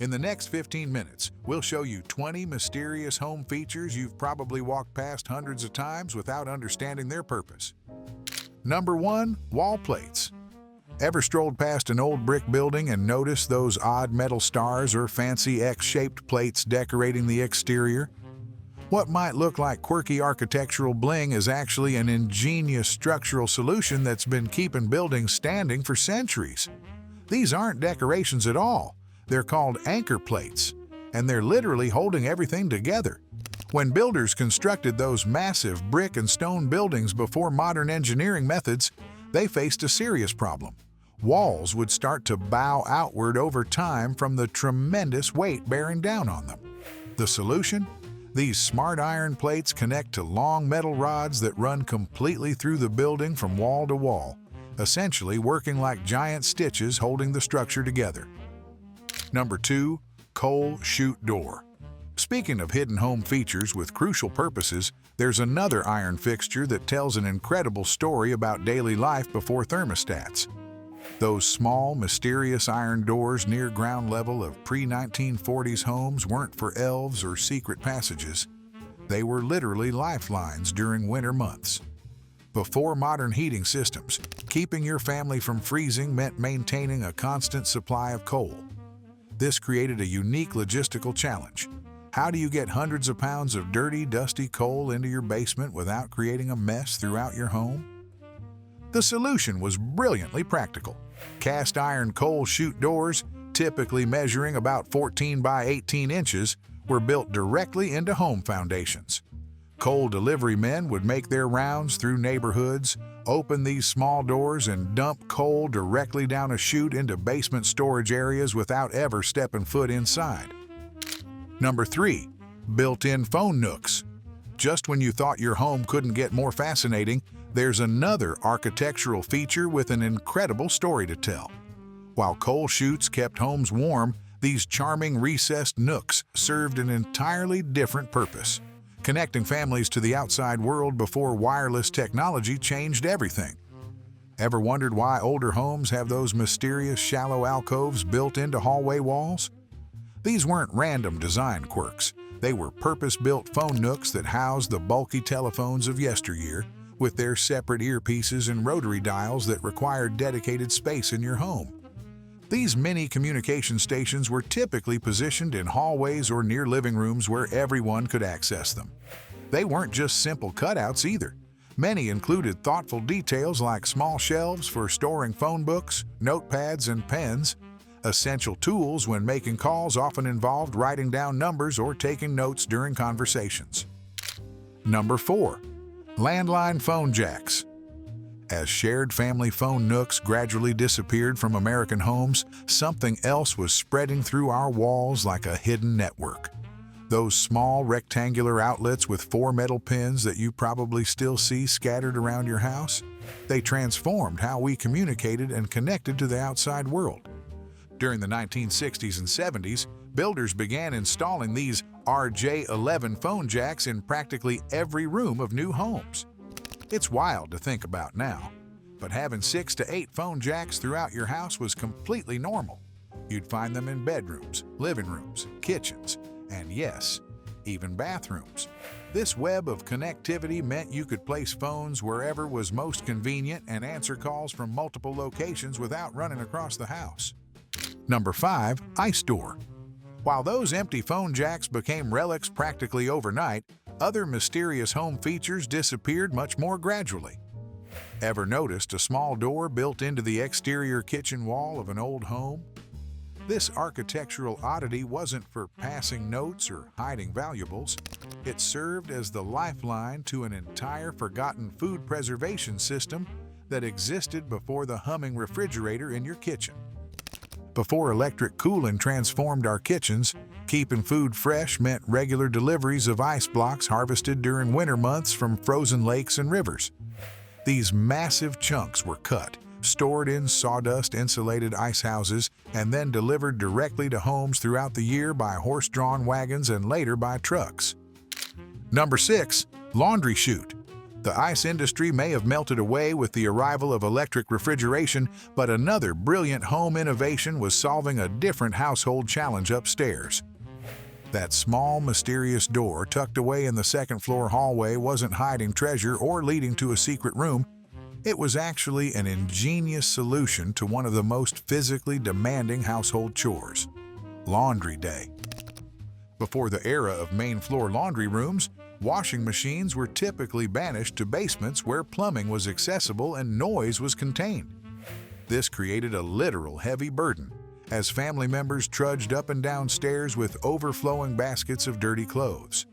In the next 15 minutes, we'll show you 20 mysterious home features you've probably walked past hundreds of times without understanding their purpose. Number 1. Wall plates. Ever strolled past an old brick building and noticed those odd metal stars or fancy X-shaped plates decorating the exterior? What might look like quirky architectural bling is actually an ingenious structural solution that's been keeping buildings standing for centuries. These aren't decorations at all. They're called anchor plates, and they're literally holding everything together. When builders constructed those massive brick and stone buildings before modern engineering methods, they faced a serious problem. Walls would start to bow outward over time from the tremendous weight bearing down on them. The solution? These smart iron plates connect to long metal rods that run completely through the building from wall to wall, essentially working like giant stitches holding the structure together. Number 2. Coal chute door. Speaking of hidden home features with crucial purposes, there's another iron fixture that tells an incredible story about daily life before thermostats. Those small, mysterious iron doors near ground level of pre-1940s homes weren't for elves or secret passages. They were literally lifelines during winter months. Before modern heating systems, keeping your family from freezing meant maintaining a constant supply of coal. This created a unique logistical challenge. How do you get hundreds of pounds of dirty, dusty coal into your basement without creating a mess throughout your home? The solution was brilliantly practical. Cast iron coal chute doors, typically measuring about 14 by 18 inches, were built directly into home foundations. Coal delivery men would make their rounds through neighborhoods, open these small doors, and dump coal directly down a chute into basement storage areas without ever stepping foot inside. Number 3. Built-in phone nooks. Just when you thought your home couldn't get more fascinating, there's another architectural feature with an incredible story to tell. While coal chutes kept homes warm, these charming recessed nooks served an entirely different purpose, connecting families to the outside world before wireless technology changed everything. Ever wondered why older homes have those mysterious shallow alcoves built into hallway walls? These weren't random design quirks. They were purpose-built phone nooks that housed the bulky telephones of yesteryear, with their separate earpieces and rotary dials that required dedicated space in your home. These mini communication stations were typically positioned in hallways or near living rooms where everyone could access them. They weren't just simple cutouts either. Many included thoughtful details like small shelves for storing phone books, notepads, and pens. Essential tools when making calls often involved writing down numbers or taking notes during conversations. Number 4. Landline phone jacks. As shared family phone nooks gradually disappeared from American homes, something else was spreading through our walls like a hidden network. Those small rectangular outlets with 4 metal pins that you probably still see scattered around your house, they transformed how we communicated and connected to the outside world. During the 1960s and 70s, builders began installing these RJ11 phone jacks in practically every room of new homes. It's wild to think about now, but having 6 to 8 phone jacks throughout your house was completely normal. You'd find them in bedrooms, living rooms, kitchens, and yes, even bathrooms. This web of connectivity meant you could place phones wherever was most convenient and answer calls from multiple locations without running across the house. Number 5. Ice door. While those empty phone jacks became relics practically overnight, other mysterious home features disappeared much more gradually. Ever noticed a small door built into the exterior kitchen wall of an old home? This architectural oddity wasn't for passing notes or hiding valuables. It served as the lifeline to an entire forgotten food preservation system that existed before the humming refrigerator in your kitchen. Before electric cooling transformed our kitchens, keeping food fresh meant regular deliveries of ice blocks harvested during winter months from frozen lakes and rivers. These massive chunks were cut, stored in sawdust-insulated ice houses, and then delivered directly to homes throughout the year by horse-drawn wagons and later by trucks. Number 6. Laundry chute. The ice industry may have melted away with the arrival of electric refrigeration, but another brilliant home innovation was solving a different household challenge upstairs. That small, mysterious door tucked away in the second-floor hallway wasn't hiding treasure or leading to a secret room. It was actually an ingenious solution to one of the most physically demanding household chores: laundry day. Before the era of main-floor laundry rooms, washing machines were typically banished to basements where plumbing was accessible and noise was contained. This created a literal heavy burden, as family members trudged up and down stairs with overflowing baskets of dirty clothes.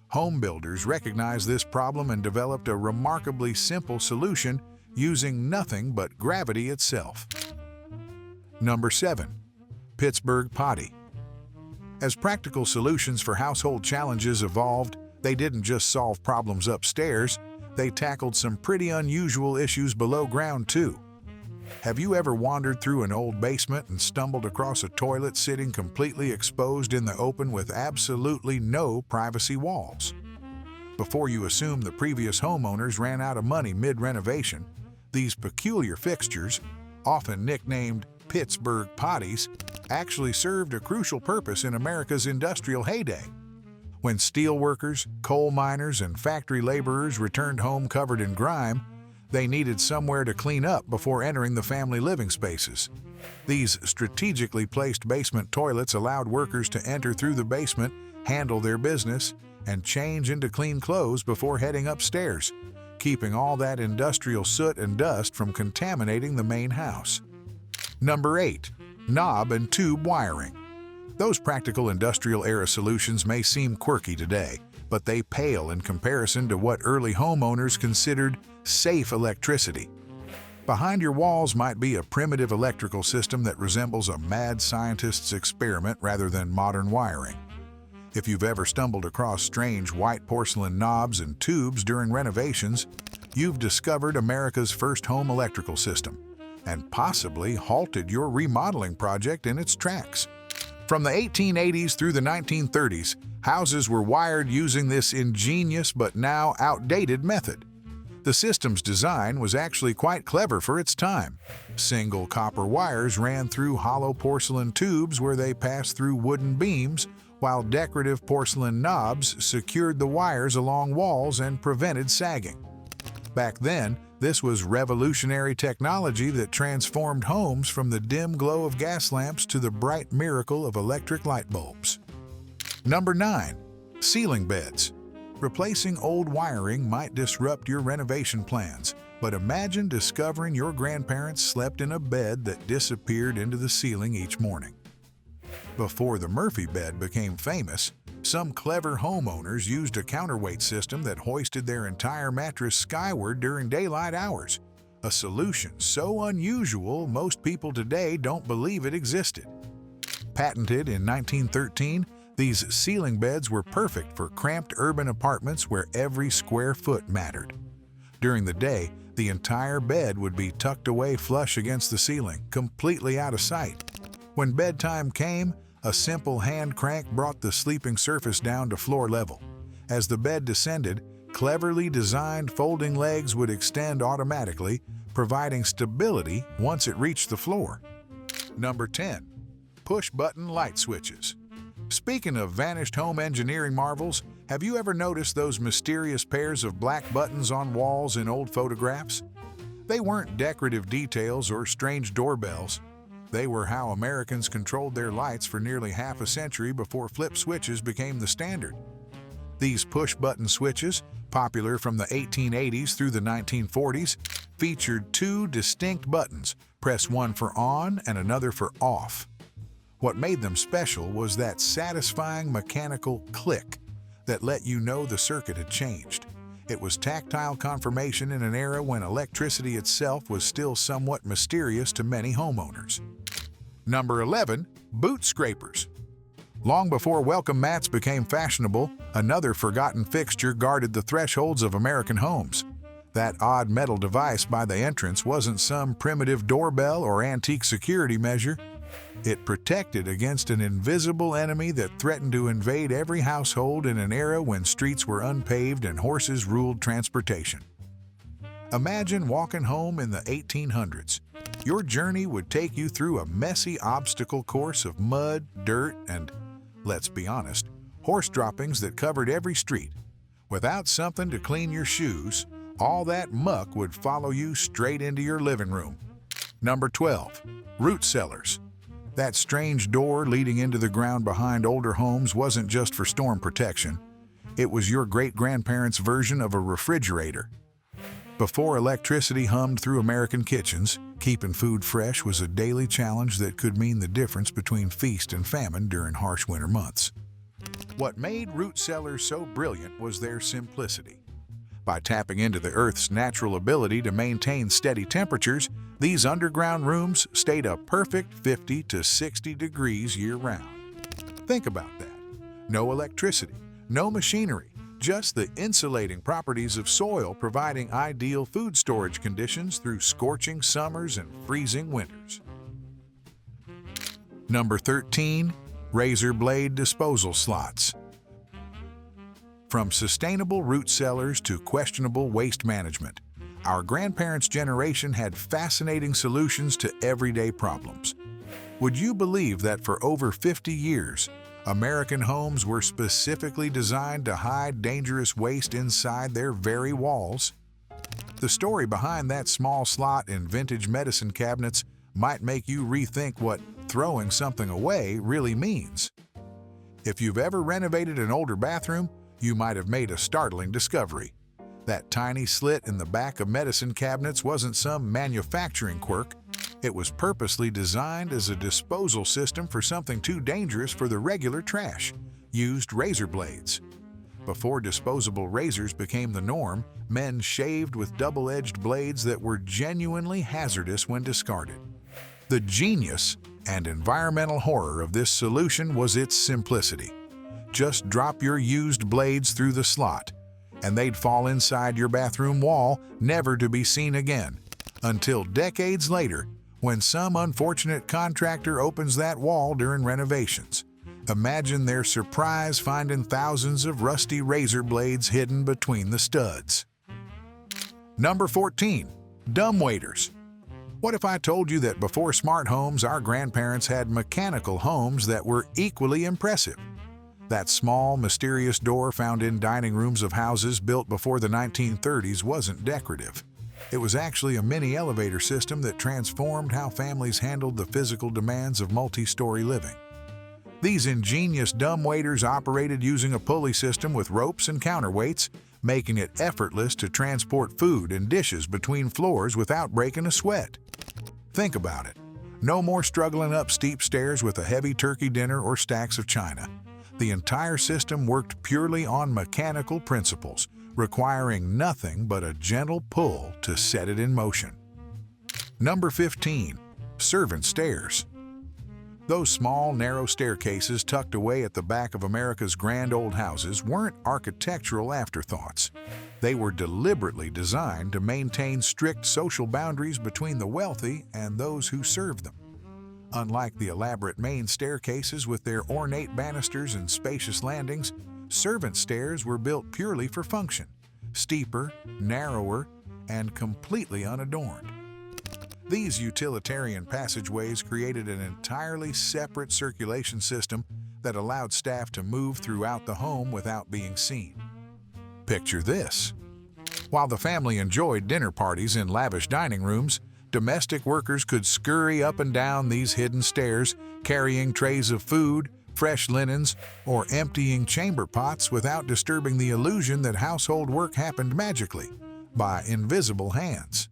Home builders recognized this problem and developed a remarkably simple solution using nothing but gravity itself. Number 7. Pittsburgh potty. As practical solutions for household challenges evolved, they didn't just solve problems upstairs, they tackled some pretty unusual issues below ground too. Have you ever wandered through an old basement and stumbled across a toilet sitting completely exposed in the open with absolutely no privacy walls? Before you assume the previous homeowners ran out of money mid-renovation, these peculiar fixtures, often nicknamed Pittsburgh potties, actually served a crucial purpose in America's industrial heyday. When steel workers, coal miners, and factory laborers returned home covered in grime, they needed somewhere to clean up before entering the family living spaces. These strategically placed basement toilets allowed workers to enter through the basement, handle their business, and change into clean clothes before heading upstairs, keeping all that industrial soot and dust from contaminating the main house. Number 8. Knob and tube wiring. Those practical industrial-era solutions may seem quirky today, but they pale in comparison to what early homeowners considered safe electricity. Behind your walls might be a primitive electrical system that resembles a mad scientist's experiment rather than modern wiring. If you've ever stumbled across strange white porcelain knobs and tubes during renovations, you've discovered America's first home electrical system, and possibly halted your remodeling project in its tracks. From the 1880s through the 1930s, houses were wired using this ingenious but now outdated method. The system's design was actually quite clever for its time. Single copper wires ran through hollow porcelain tubes where they passed through wooden beams, while decorative porcelain knobs secured the wires along walls and prevented sagging. Back then, this was revolutionary technology that transformed homes from the dim glow of gas lamps to the bright miracle of electric light bulbs. Number 9. Ceiling beds. Replacing old wiring might disrupt your renovation plans, but imagine discovering your grandparents slept in a bed that disappeared into the ceiling each morning. Before the Murphy bed became famous, some clever homeowners used a counterweight system that hoisted their entire mattress skyward during daylight hours, a solution so unusual most people today don't believe it existed. Patented in 1913, these ceiling beds were perfect for cramped urban apartments where every square foot mattered. During the day, the entire bed would be tucked away flush against the ceiling, completely out of sight. When bedtime came, a simple hand crank brought the sleeping surface down to floor level. As the bed descended, cleverly designed folding legs would extend automatically, providing stability once it reached the floor. Number 10. Push-button light switches. Speaking of vanished home engineering marvels, have you ever noticed those mysterious pairs of black buttons on walls in old photographs? They weren't decorative details or strange doorbells. They were how Americans controlled their lights for nearly half a century before flip switches became the standard. These push-button switches, popular from the 1880s through the 1940s, featured two distinct buttons, press one for on and another for off. What made them special was that satisfying mechanical click that let you know the circuit had changed. It was tactile confirmation in an era when electricity itself was still somewhat mysterious to many homeowners. Number 11. Boot scrapers. Long before welcome mats became fashionable, another forgotten fixture guarded the thresholds of American homes. That odd metal device by the entrance wasn't some primitive doorbell or antique security measure. It protected against an invisible enemy that threatened to invade every household in an era when streets were unpaved and horses ruled transportation. Imagine walking home in the 1800s. Your journey would take you through a messy obstacle course of mud, dirt, and, let's be honest, horse droppings that covered every street. Without something to clean your shoes, all that muck would follow you straight into your living room. Number 12. Root cellars. That strange door leading into the ground behind older homes wasn't just for storm protection. It was your great-grandparents' version of a refrigerator. Before electricity hummed through American kitchens, keeping food fresh was a daily challenge that could mean the difference between feast and famine during harsh winter months. What made root cellars so brilliant was their simplicity. By tapping into the Earth's natural ability to maintain steady temperatures, these underground rooms stayed a perfect 50 to 60 degrees year-round. Think about that. No electricity, no machinery, just the insulating properties of soil providing ideal food storage conditions through scorching summers and freezing winters. Number 13. Razor blade disposal slots. From sustainable root cellars to questionable waste management, our grandparents' generation had fascinating solutions to everyday problems. Would you believe that for over 50 years, American homes were specifically designed to hide dangerous waste inside their very walls? The story behind that small slot in vintage medicine cabinets might make you rethink what throwing something away really means. If you've ever renovated an older bathroom, you might have made a startling discovery. That tiny slit in the back of medicine cabinets wasn't some manufacturing quirk. It was purposely designed as a disposal system for something too dangerous for the regular trash: used razor blades. Before disposable razors became the norm, men shaved with double-edged blades that were genuinely hazardous when discarded. The genius and environmental horror of this solution was its simplicity. Just drop your used blades through the slot, and they'd fall inside your bathroom wall, never to be seen again, until decades later, when some unfortunate contractor opens that wall during renovations. Imagine their surprise finding thousands of rusty razor blades hidden between the studs. Number 14. Dumbwaiters. What if I told you that before smart homes, our grandparents had mechanical homes that were equally impressive? That small, mysterious door found in dining rooms of houses built before the 1930s wasn't decorative. It was actually a mini elevator system that transformed how families handled the physical demands of multi-story living. These ingenious dumbwaiters operated using a pulley system with ropes and counterweights, making it effortless to transport food and dishes between floors without breaking a sweat. Think about it. No more struggling up steep stairs with a heavy turkey dinner or stacks of china. The entire system worked purely on mechanical principles, requiring nothing but a gentle pull to set it in motion. Number 15. Servant stairs. Those small, narrow staircases tucked away at the back of America's grand old houses weren't architectural afterthoughts. They were deliberately designed to maintain strict social boundaries between the wealthy and those who served them. Unlike the elaborate main staircases with their ornate banisters and spacious landings, servant stairs were built purely for function, steeper, narrower, and completely unadorned. These utilitarian passageways created an entirely separate circulation system that allowed staff to move throughout the home without being seen. Picture this. While the family enjoyed dinner parties in lavish dining rooms, domestic workers could scurry up and down these hidden stairs, carrying trays of food, fresh linens, or emptying chamber pots without disturbing the illusion that household work happened magically, by invisible hands.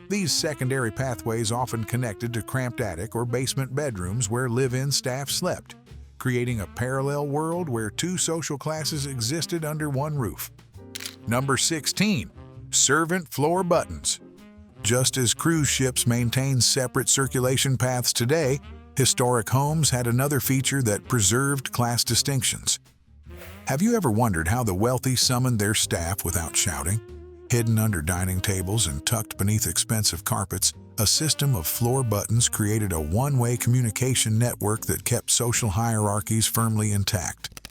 These secondary pathways often connected to cramped attic or basement bedrooms where live-in staff slept, creating a parallel world where two social classes existed under one roof. Number 16. Servant floor buttons. Just as cruise ships maintain separate circulation paths today, historic homes had another feature that preserved class distinctions. Have you ever wondered how the wealthy summoned their staff without shouting? Hidden under dining tables and tucked beneath expensive carpets, a system of floor buttons created a one-way communication network that kept social hierarchies firmly intact.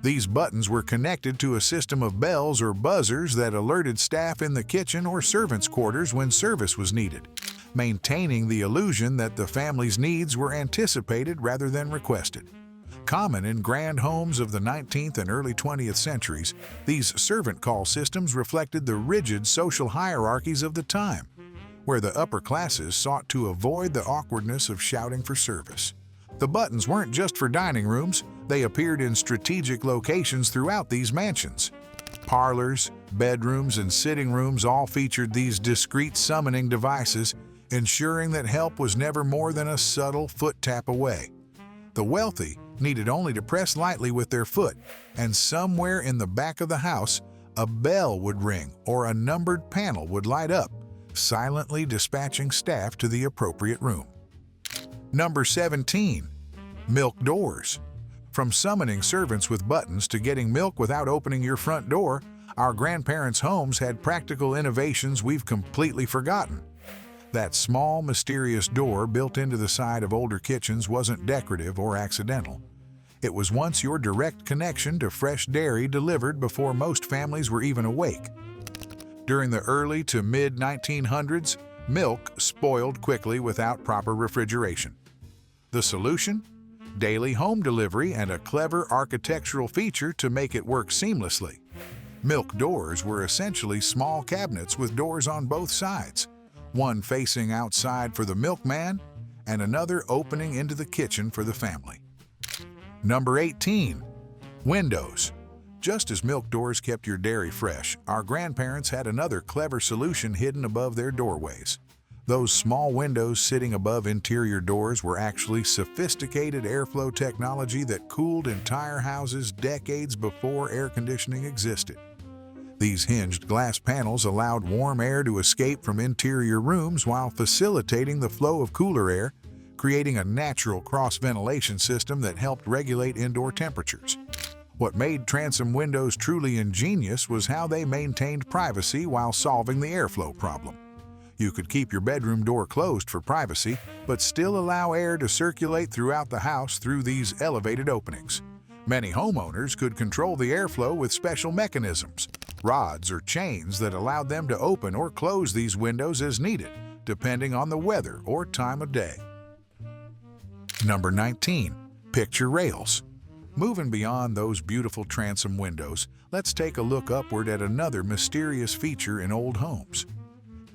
These buttons were connected to a system of bells or buzzers that alerted staff in the kitchen or servants' quarters when service was needed, maintaining the illusion that the family's needs were anticipated rather than requested. Common in grand homes of the 19th and early 20th centuries, these servant call systems reflected the rigid social hierarchies of the time, where the upper classes sought to avoid the awkwardness of shouting for service. The buttons weren't just for dining rooms, they appeared in strategic locations throughout these mansions. Parlors, bedrooms, and sitting rooms all featured these discreet summoning devices, ensuring that help was never more than a subtle foot tap away. The wealthy needed only to press lightly with their foot, and somewhere in the back of the house, a bell would ring or a numbered panel would light up, silently dispatching staff to the appropriate room. Number 17. Milk doors. From summoning servants with buttons to getting milk without opening your front door, our grandparents' homes had practical innovations we've completely forgotten. That small, mysterious door built into the side of older kitchens wasn't decorative or accidental. It was once your direct connection to fresh dairy delivered before most families were even awake. During the early to mid-1900s, milk spoiled quickly without proper refrigeration. The solution? Daily home delivery and a clever architectural feature to make it work seamlessly. Milk doors were essentially small cabinets with doors on both sides, one facing outside for the milkman and another opening into the kitchen for the family. Number 18. Windows. Just as milk doors kept your dairy fresh, our grandparents had another clever solution hidden above their doorways. Those small windows sitting above interior doors were actually sophisticated airflow technology that cooled entire houses decades before air conditioning existed. These hinged glass panels allowed warm air to escape from interior rooms while facilitating the flow of cooler air, creating a natural cross-ventilation system that helped regulate indoor temperatures. What made transom windows truly ingenious was how they maintained privacy while solving the airflow problem. You could keep your bedroom door closed for privacy, but still allow air to circulate throughout the house through these elevated openings. Many homeowners could control the airflow with special mechanisms, rods or chains that allowed them to open or close these windows as needed, depending on the weather or time of day. Number 19. Picture rails. Moving beyond those beautiful transom windows, let's take a look upward at another mysterious feature in old homes.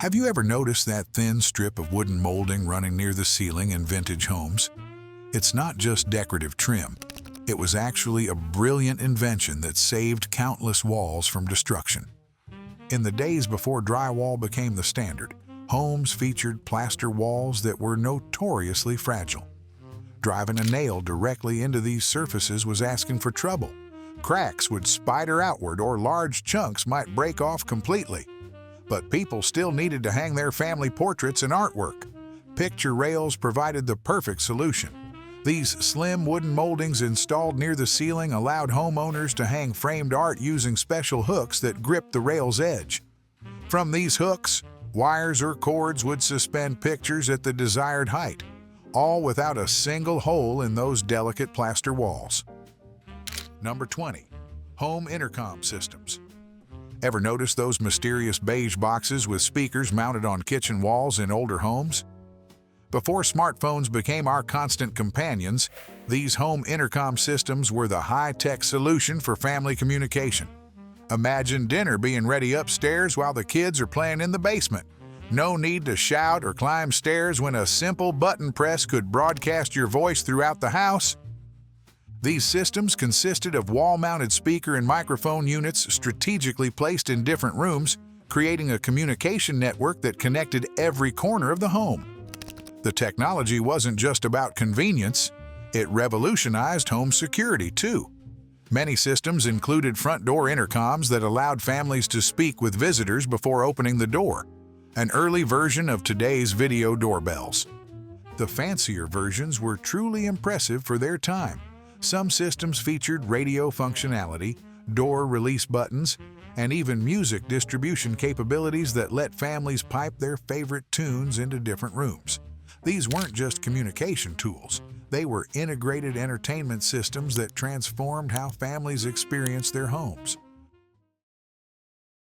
Have you ever noticed that thin strip of wooden molding running near the ceiling in vintage homes? It's not just decorative trim. It was actually a brilliant invention that saved countless walls from destruction. In the days before drywall became the standard, homes featured plaster walls that were notoriously fragile. Driving a nail directly into these surfaces was asking for trouble. Cracks would spider outward or large chunks might break off completely. But people still needed to hang their family portraits and artwork. Picture rails provided the perfect solution. These slim wooden moldings installed near the ceiling allowed homeowners to hang framed art using special hooks that gripped the rail's edge. From these hooks, wires or cords would suspend pictures at the desired height, all without a single hole in those delicate plaster walls. Number 20. Home intercom systems. Ever notice those mysterious beige boxes with speakers mounted on kitchen walls in older homes? Before smartphones became our constant companions, these home intercom systems were the high-tech solution for family communication. Imagine dinner being ready upstairs while the kids are playing in the basement. No need to shout or climb stairs when a simple button press could broadcast your voice throughout the house. These systems consisted of wall-mounted speaker and microphone units strategically placed in different rooms, creating a communication network that connected every corner of the home. The technology wasn't just about convenience, it revolutionized home security too. Many systems included front door intercoms that allowed families to speak with visitors before opening the door, an early version of today's video doorbells. The fancier versions were truly impressive for their time. Some systems featured radio functionality, door release buttons, and even music distribution capabilities that let families pipe their favorite tunes into different rooms. These weren't just communication tools. They were integrated entertainment systems that transformed how families experience their homes.